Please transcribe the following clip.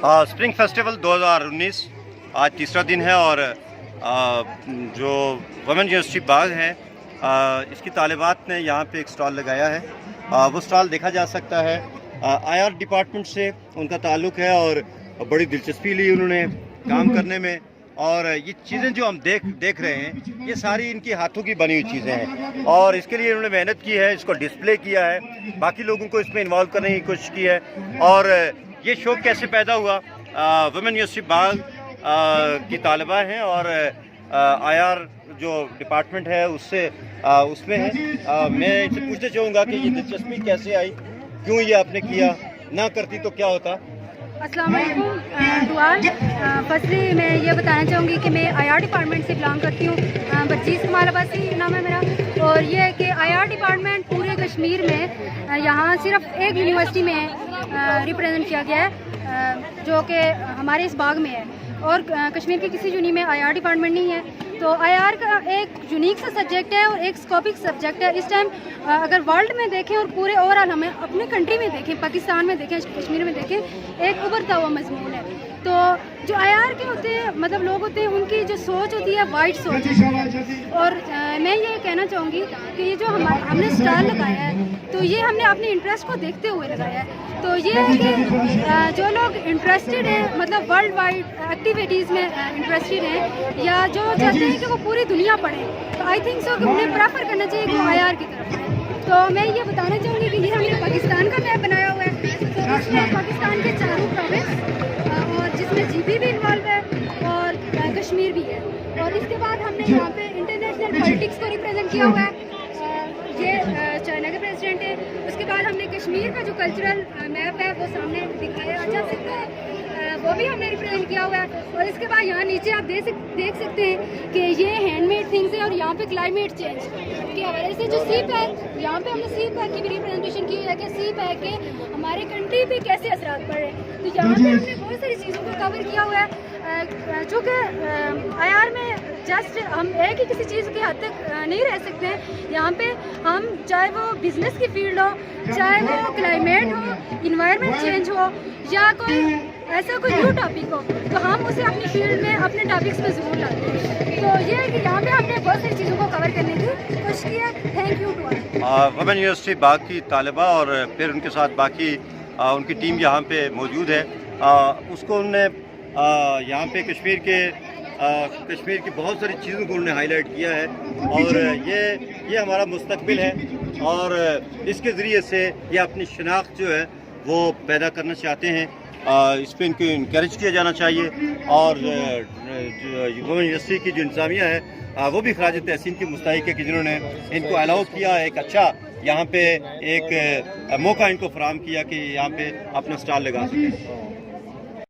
Spring festival 2019 आज तीसरा दिन है और जो वुमेन यूनिवर्सिटी बाग है इसकी तालिबात ने यहाँ पे एक स्टॉल लगाया है। वो स्टॉल देखा जा सकता है। आईआर डिपार्टमेंट से उनका ताल्लुक़ है और बड़ी दिलचस्पी ली उन्होंने काम करने में। और ये चीज़ें जो हम देख रहे हैं ये सारी इनकी हाथों की बनी हुई चीज़ें हैं और इसके लिए इन्होंने मेहनत की है, इसको डिस्प्ले किया है, बाकी लोगों को इसमें इन्वॉल्व करने की कोशिश की है। और ये शौक़ कैसे पैदा हुआ, वुमेन यूनिवर्सिटी बाग की तालिबा हैं और आईआर जो डिपार्टमेंट है उसमें है। मैं इनसे पूछना चाहूँगा कि ये दिलचस्पी कैसे आई, क्यों ये आपने किया, ना करती तो क्या होता। अस्सलाम वालेकुम दुआल। फर्स्टली मैं ये बताना चाहूँगी कि मैं आईआर डिपार्टमेंट से बिलोंग करती हूँ। बच्चीस कमाल अब्बासी नाम है मेरा। और ये है कि आईआर डिपार्टमेंट पूरे कश्मीर में यहाँ सिर्फ एक यूनिवर्सिटी में रिप्रेजेंट किया गया है जो कि हमारे इस बाग में है और कश्मीर के किसी यूनि में आईआर डिपार्टमेंट नहीं है। तो आईआर का एक यूनिक सा सब्जेक्ट है और एक स्कोपिक सब्जेक्ट है। इस टाइम अगर वर्ल्ड में देखें और पूरे ओवरऑल हमें अपने कंट्री में देखें, पाकिस्तान में देखें, कश्मीर में देखें, एक उभरता हुआ मजमून है। तो जो आईआर के होते हैं मतलब लोग होते हैं उनकी जो सोच होती है वाइड सोच है। और मैं ये कहना चाहूँगी कि ये जो हमने स्टॉल लगाया है तो ये हमने अपने इंटरेस्ट को देखते हुए लगाया है। तो ये है कि जो लोग इंटरेस्टेड हैं मतलब वर्ल्ड वाइड एक्टिविटीज़ में इंटरेस्टेड हैं या जो चाहते हैं कि वो पूरी दुनिया पढ़े तो आई थिंक सो कि उन्हें प्रेफर करना चाहिए कि वो आईआर की तरफ है। तो मैं ये बताना चाहूँगी कि ये हमने पाकिस्तान का मैप बनाया हुआ है तो उसमें पाकिस्तान के चारों प्रोविंस और जिसमें जीबी भी इन्वॉल्व है और कश्मीर भी है। और इसके बाद हमने यहाँ पे इंटरनेशनल पॉलिटिक्स को रिप्रेजेंट किया हुआ है। ये चाइना के प्रेसिडेंट है। उसके बाद हमने कश्मीर का जो कल्चरल मैप है वो सामने दिखाया जा सकता है, वो भी हमने रिप्रेजेंट किया हुआ है। और इसके बाद यहाँ नीचे आप देख सकते हैं कि ये हैंडमेड थिंग्स है और यहाँ पे क्लाइमेट चेंज के हवाले से जो सी पैक, यहाँ पे हमने सी पैक की भी रिप्रेजेंटेशन की है कि सी पैक के हमारे कंट्री पे कैसे असरात पड़ रहे हैं। तो यहाँ पे हमने बहुत सारी चीज़ों को कवर किया हुआ है। चूँकि आईआर में जस्ट हम एक ही किसी चीज़ के हद तक नहीं रह सकते हैं। यहाँ पे हम चाहे वो बिजनेस की फील्ड हो, चाहे वो क्लाइमेट हो, इन्वायरमेंट चेंज हो या कोई ऐसा कोई न्यू टॉपिक हो तो हम उसे अपनी फील्ड में अपने टॉपिक्स में ज़रूर लाते हैं। तो ये है कि यहाँ पे हमने बहुत सारी चीज़ों को कवर करने की कोशिश की है। Thank you to all. Women university बाग की तालिबा और फिर उनके साथ बाकी उनकी टीम यहाँ पे मौजूद है। उसको उन्होंने यहाँ पे कश्मीर की बहुत सारी चीज़ों को उन्होंने हाईलाइट किया है और ये हमारा मुस्तकबिल है और इसके ज़रिए से ये अपनी शनाख्त जो है वो पैदा करना चाहते हैं। इस पर इनको इनकरेज किया जाना चाहिए और वुमेन यूनिवर्सिटी की जो इंतज़ामिया है वो भी खराज तहसीन की मुस्तहिक है कि जिन्होंने इनको अलाउ किया, एक अच्छा यहाँ पे एक मौका इनको फराहम किया कि यहाँ पे अपना स्टॉल लगा सकें।